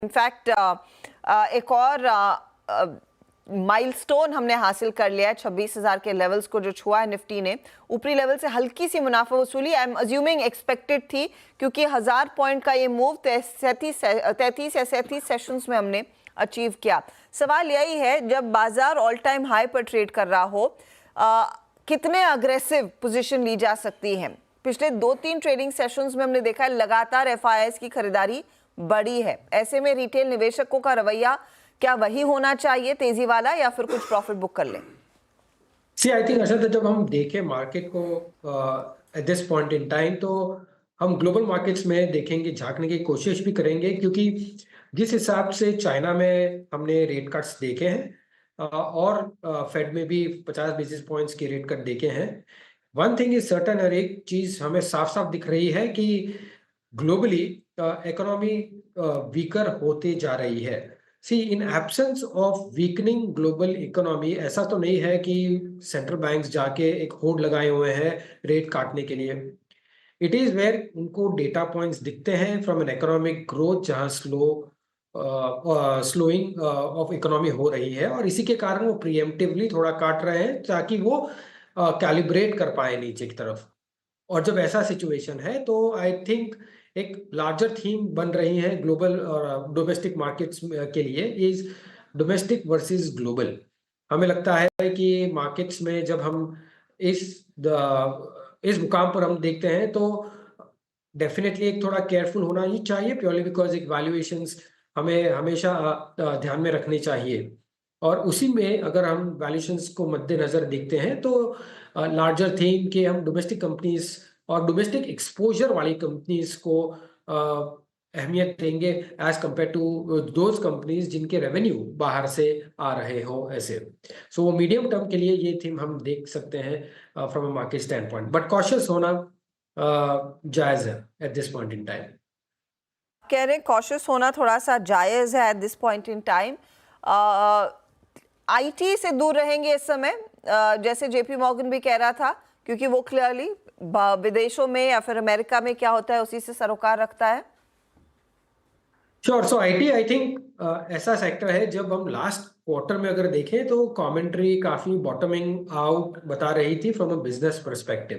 In fact एक और milestone हमने हासिल कर लिया है 26,000 के लेवल्स को जो छुआ है निफ्टी ने। ऊपरी लेवल से हल्की सी मुनाफा वसूली आई एम अज्यूमिंग एक्सपेक्टेड थी, क्योंकि 1000 पॉइंट का ये मूव 33 या 37 सेशंस में हमने अचीव किया। सवाल यही है, जब बाजार ऑल टाइम हाई पर ट्रेड कर रहा हो, कितने अग्रेसिव पोजीशन ली जा सकती है? पिछले 2-3 ट्रेडिंग सेशंस में हमने देखा है लगातार एफआईआईज की खरीदारी बड़ी है। ऐसे में रिटेल निवेशकों का रवैया क्या वही होना चाहिए, तेजी वाला, या फिर कुछ प्रॉफिट बुक कर ले? सी आई थिंक असल जब हम देखें मार्केट को at this point in time, तो हम ग्लोबल मार्केट्स में देखेंगे, झांकने की कोशिश भी करेंगे, क्योंकि जिस हिसाब से चाइना में हमने रेट कट्स देखे हैं और फेड में भी 50 बेसिस पॉइंट्स के रेट कट देखे हैं। वन थिंग इज सर्टन, और एक चीज हमें साफ साफ दिख रही है कि ग्लोबली इकोनॉमी वीकर होते जा रही है। See in absence of weakening global economy, ऐसा तो नहीं है कि सेंट्रल बैंक्स जाके एक होड़ लगाए हुए हैं रेट काटने के लिए। इट इज वेयर उनको डेटा पॉइंट्स दिखते हैं फ्रॉम एन इकोनॉमिक ग्रोथ, जहां स्लोइंग ऑफ इकोनॉमी हो रही है, और इसी के कारण वो प्रीएम्प्टिवली थोड़ा काट रहे हैं ताकि वो कैलिब्रेट कर पाए नीचे की तरफ। और जब ऐसा सिचुएशन है तो आई थिंक एक लार्जर थीम बन रही है ग्लोबल और डोमेस्टिक मार्केट्स के लिए, इज डोमेस्टिक वर्सेस ग्लोबल। हमें लगता है कि मार्केट्स में जब हम इस इस मुकाम पर हम देखते हैं तो डेफिनेटली एक थोड़ा केयरफुल होना ही चाहिए, प्योरली बिकॉज एक वैल्यूएशंस हमें हमेशा ध्यान में रखनी चाहिए। और उसी में अगर हम वैल्यूएशंस को मद्देनजर देखते हैं तो लार्जर थीम के हम डोमेस्टिक कंपनीज और डोमेस्टिक एक्सपोजर वाली कंपनीज को अहमियत देंगे as compared to those companies जिनके रेवेन्यू बाहर से आ रहे हो ऐसे। सो वो मीडियम टर्म के लिए ये थीम हम देख सकते हैं from a market stand point, but cautious होना जायज है at this point in time. कह रहे कॉशियस होना थोड़ा सा जायज है at this point in time. IT से दूर रहेंगे इस समय, जैसे जेपी मॉर्गन भी कह रहा था, क्योंकि वो क्लियरली विदेशों में या फिर अमेरिका में क्या होता है उसी से सरोकार रखता है। Sure. So IT I think ऐसा सेक्टर है, जब हम लास्ट क्वार्टर में अगर देखें तो कमेंट्री काफी बॉटमिंग आउट बता रही थी फ्रॉम अ बिजनेस परस्पेक्टिव।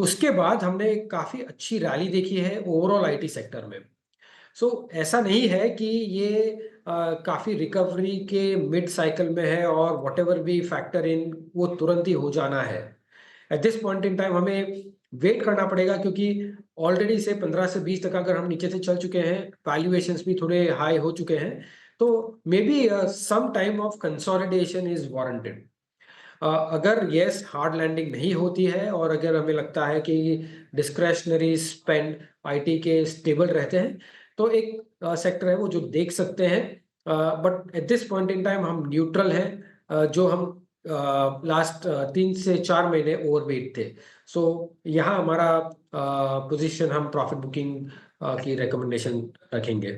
उसके बाद हमने काफी अच्छी रैली देखी है ओवरऑल आईटी सेक्टर में। सो ऐसा नहीं है कि ये काफी रिकवरी के मिड साइकिल में है और व्हाटएवर भी फैक्टर इन वो तुरंत ही हो जाना है। At this point in time हमें वेट करना पड़ेगा, क्योंकि ऑलरेडी से 15 से 20% अगर हम नीचे से चल चुके हैं, वैल्यूएशंस भी थोड़े हाई हो चुके हैं, तो may be some time of consolidation is warranted. अगर यस हार्ड लैंडिंग नहीं होती है और अगर हमें लगता है कि डिस्क्रेशनरी स्पेंड आईटी के स्टेबल रहते हैं, तो एक सेक्टर है वो जो देख सकते हैं। But at this point in time हम न्यूट्रल हैं, जो हम लास्ट 3 से 4 महीने ओवरवेट थे। सो यहाँ हमारा पोजीशन हम प्रॉफिट बुकिंग की रिकमेंडेशन रखेंगे।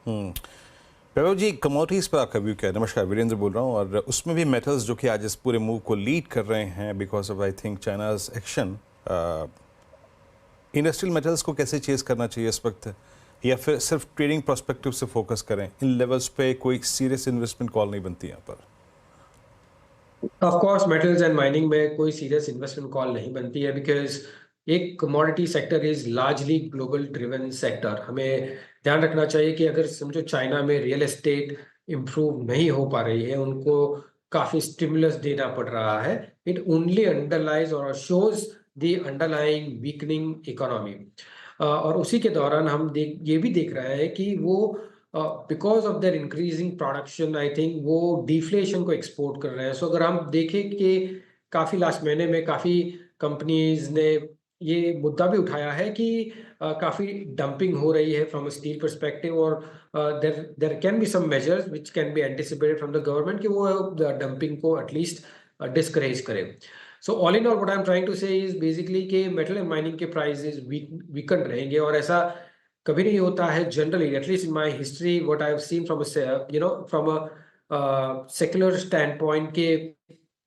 वैभव जी, कमोडिटीज़ पर आपका व्यू क्या है? नमस्कार, वीरेंद्र बोल रहा हूँ। और उसमें भी मेटल्स जो कि आज इस पूरे मूव को लीड कर रहे हैं because of I think China's action, industrial metals को कैसे चेस करना चाहिए इस वक्त, या फिर सिर्फ ट्रेडिंग पर्सपेक्टिव से फोकस करें? इन लेवल्स पे कोई सीरियस इन्वेस्टमेंट कॉल नहीं बनती यहाँ पर। Of course metals and mining में कोई सीरियस इन्वेस्टमेंट कॉल नहीं बनती है, बिकॉज एक commodity sector is largely global driven sector. हमें ध्यान रखना चाहिए कि अगर समझो चाइना में रियल एस्टेट इम्प्रूव नहीं हो पा रही है, उनको काफी स्टिमुलस देना पड़ रहा है, इट ओनली अंडरलाइज और shows the underlying weakening economy. और उसी के दौरान हम ये भी देख रहे हैं कि वो because of their increasing production, I think वो डिफ्लेशन को एक्सपोर्ट कर रहे हैं। सो अगर हम देखें कि काफी लास्ट महीने में काफी कंपनीज ने ये मुद्दा भी उठाया है कि काफी डंपिंग हो रही है फ्रॉम स्टील परस्पेक्टिव, और there can be some measures which can be anticipated from the government कि वो डंपिंग को एटलीस्ट डिस्करेज करे। So all in all what I am trying to say is basically कि metal and mining के prices weaken रहेंगे, और ऐसा कभी नहीं होता है generally, at least in my history what I have seen from from a secular stand point के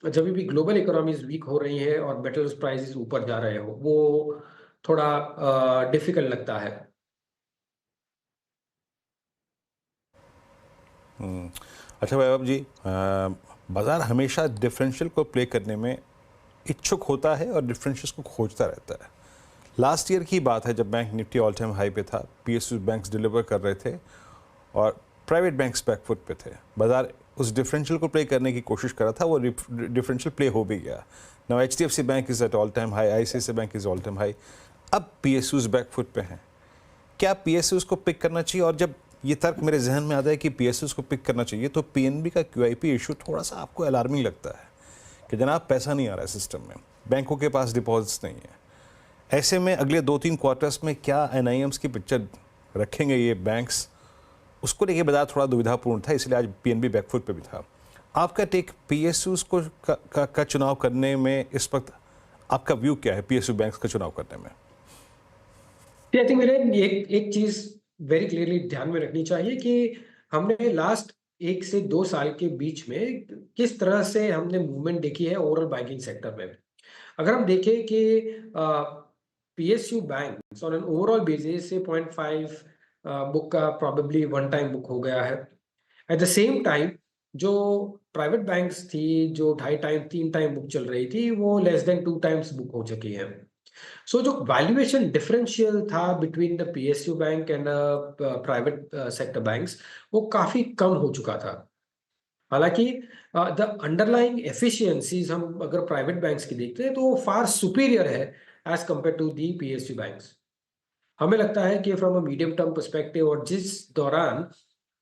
जब भी ग्लोबल इकोनॉमीज वीक हो रही है और मेटल्स प्राइसेस ऊपर जा रहे हो, वो थोड़ा डिफिकल्ट लगता है। अच्छा वैभव जी, बाजार हमेशा डिफरेंशियल को प्ले करने में इच्छुक होता है और डिफरेंशियल्स को खोजता रहता है। लास्ट ईयर की बात है जब bank Nifty all time high पे था, पीएसयू बैंक्स डिलीवर कर रहे थे और प्राइवेट बैंक्स बैकफुट पे थे। बाजार उस डिफरेंशियल को प्ले करने की कोशिश कर रहा था, वो डिफरेंशियल प्ले हो भी गया। Now HDFC bank is at all time high, ICICI bank is all time high. अब पीएसयूज बैकफुट पे हैं, क्या पीएसयूज को पिक करना चाहिए? और जब ये तर्क मेरे जहन में आता है कि पीएसयूज को पिक करना चाहिए, तो पीएनबी का क्यूआईपी इशू थोड़ा सा आपको अलार्मिंग लगता है कि जनाब पैसा नहीं आ रहा है सिस्टम में, बैंकों के पास डिपॉजिट्स नहीं है। ऐसे में अगले 2-3 क्वार्टर्स में क्या एनआईएम्स की पिक्चर रखेंगे ये बैंक्स, उसको लेके बाजार थोड़ा दुविधापूर्ण था, इसलिए आज पीएनबी बैकफुट पे भी था। आपका टेक पीएसयूज को का चुनाव करने में इस वक्त आपका व्यू क्या है पीएसयू बैंक्स का चुनाव करने में? आई थिंक मेरे एक चीज वेरी क्लियरली ध्यान में रखनी चाहिए कि हमने लास्ट 1 से 2 साल के बीच में किस तरह से हमने मूवमेंट देखी है ओवरऑल बैंकिंग सेक्टर में। अगर हम देखें कि PSU bank on an overall basis से 0.5 बुक का प्रॉबेबली वन टाइम बुक हो गया है। एट द सेम टाइम जो प्राइवेट बैंक्स थी जो 2.5 टाइम 3 टाइम बुक चल रही थी वो लेस देन 2 टाइम्स बुक हो चुकी है। सो जो वैल्यूएशन डिफरेंशियल था between the PSU bank and private sector banks वो काफी कम हो चुका था। हालांकि द अंडरलाइंग एफिशिएंसीज हम अगर प्राइवेट बैंक्स की देखते हैं तो वो फार सुपीरियर है as compared to the PSU banks. हमें लगता है कि from a medium term perspective और जिस दौरान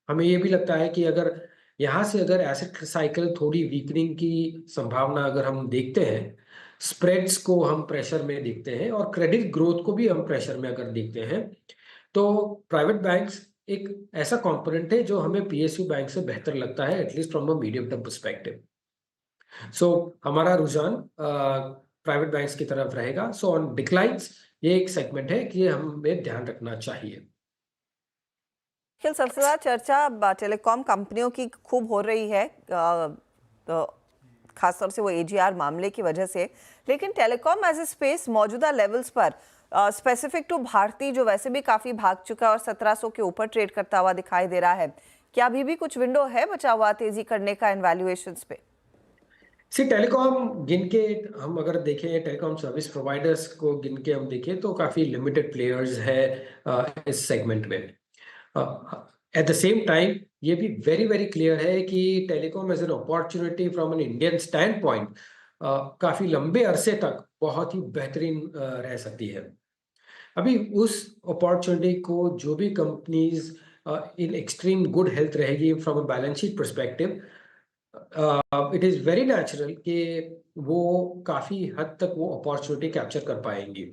हमें ये भी लगता है कि अगर यहाँ से अगर एसेट साइकिल थोड़ी वीकनिंग की संभावना अगर हम देखते हैं, स्प्रेड्स को हम प्रेशर में देखते हैं और क्रेडिट ग्रोथ को भी हम प्रेशर में अगर देखते हैं, तो प्राइवेट बैंक्स एक ऐसा कंपोनेंट है जो हमें पीएसयू बैंक से बेहतर लगता है at least from a medium term perspective. So हमारा रुझान प्राइवेट बैंक्स की तरफ रहेगा। सो ऑन डिक्लाइंस ये एक सेगमेंट है कि हमें ध्यान रखना चाहिए। सबसे ज़्यादा चर्चा टेलीकॉम कंपनियों की खूब हो रही है, तो खासतौर से वो एजीआर मामले की वजह से, लेकिन टेलीकॉम एज ए स्पेस मौजूदा लेवल्स पर स्पेसिफिक टू भारती जो वैसे भी काफ़ी भाग चुका है और 1700 के ऊपर ट्रेड करता हुआ दिखाई दे रहा है, क्या अभी भी कुछ विंडो है बचा हुआ तेजी करने का इन वैल्यूएशंस पे? टेलीकॉम गिन के हम अगर देखें, टेलीकॉम सर्विस प्रोवाइडर्स को गिन के हम देखें तो काफ़ी लिमिटेड प्लेयर्स है इस सेगमेंट में। एट द सेम टाइम ये भी वेरी वेरी क्लियर है कि telecom as an opportunity from an Indian stand point काफ़ी लंबे अरसे तक बहुत ही बेहतरीन रह सकती है। अभी उस अपॉर्चुनिटी को जो भी companies in extreme good health रहेगी from a balance sheet perspective, it is very natural कि वो काफ़ी हद तक वो अपॉर्चुनिटी कैप्चर कर पाएंगी।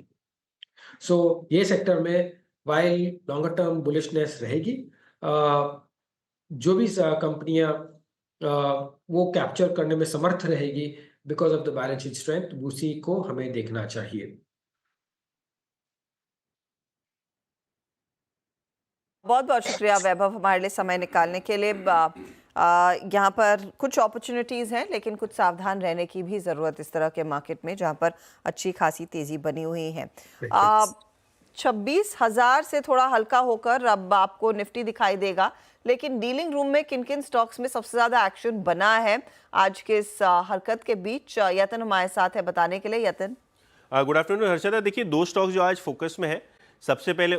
सो ये सेक्टर में वाइल लॉन्गर टर्म बुलिशनेस रहेगी, जो भी कंपनियां वो कैप्चर करने में समर्थ रहेगी because of the balance sheet strength, उसी को हमें देखना चाहिए। बहुत बहुत शुक्रिया वैभव हमारे लिए समय निकालने के लिए। यहाँ पर कुछ अपॉर्चुनिटीज़ हैं लेकिन कुछ सावधान रहने की भी ज़रूरत इस तरह के मार्केट में जहाँ पर अच्छी खासी तेज़ी बनी हुई है। 26,000 से थोड़ा हल्का होकर अब आपको निफ्टी दिखाई देगा, लेकिन डीलिंग रूम में किन किन स्टॉक्स में सबसे ज़्यादा एक्शन बना है आज के इस हरकत के बीच, यतन हमारे साथ है बताने के लिए। यतन, गुड आफ्टरनून हर्षदा। देखिए, दो स्टॉक्स जो आज फोकस में है, सबसे पहले